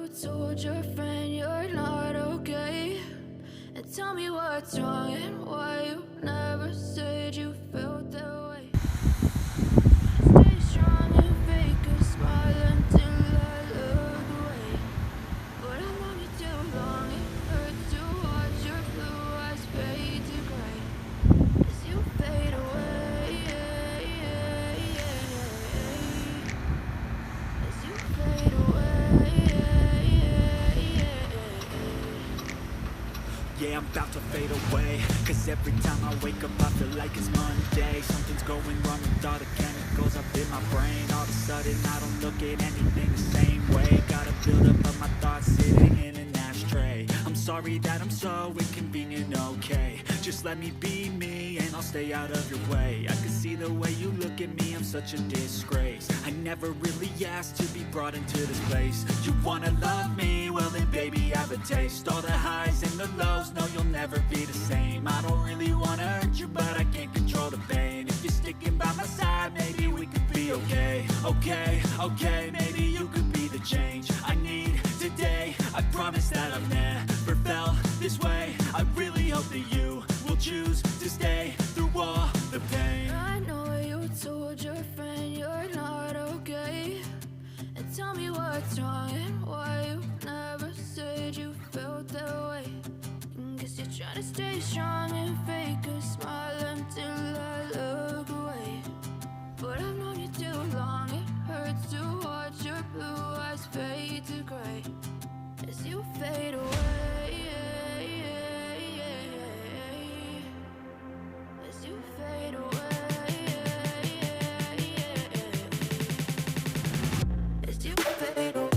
told your friend you're not okay? And tell me what's wrong and why you never said you felt that way. Stay strong and fake a smile until I look away. But I've known you too long, it hurts to watch your blue eyes fade to gray as you fade away. As you fade away. Yeah, I'm about to fade away, cause every time I wake up I feel like it's Monday. Something's going wrong with all the chemicals up in my brain. All of a sudden I don't look at anything the same way. Gotta build up of my thoughts sitting in an ashtray. I'm sorry that I'm so inconvenient, okay? Just let me be me and I'll stay out of your way. I can see the way you look at me, I'm such a disgrace. I never really asked to be brought into this place. You wanna love me? Well then baby have a taste. All the highs and the lows, no you'll never be the same. I don't really wanna hurt you but I can't control the pain. If you're sticking by my side, maybe we could be okay. Okay, maybe you could be the change I need today. I promise that I've never felt this way. I really hope that you will choose to stay through all the pain. I know you told your friend you're not okay. And tell me what's wrong and why you never said you felt that way. Guess you're trying to stay strong and fake a smile until I look away. But I've known you too long, it hurts to watch your blue eyes fade to gray as you fade away. As you fade away. As you fade away.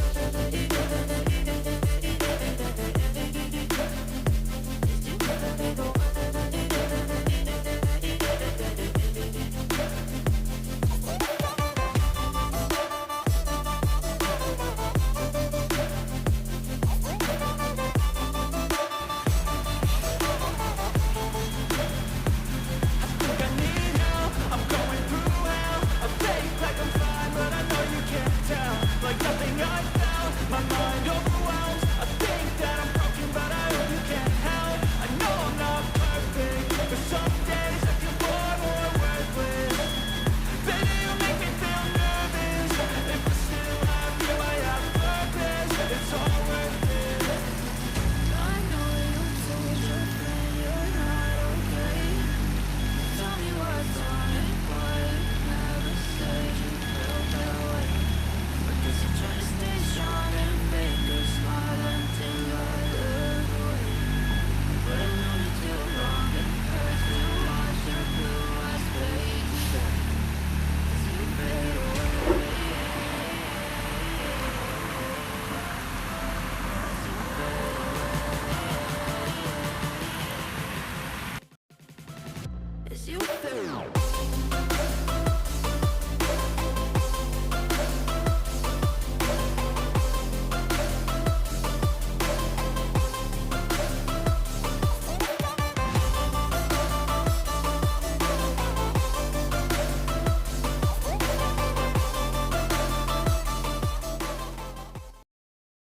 As you fade away.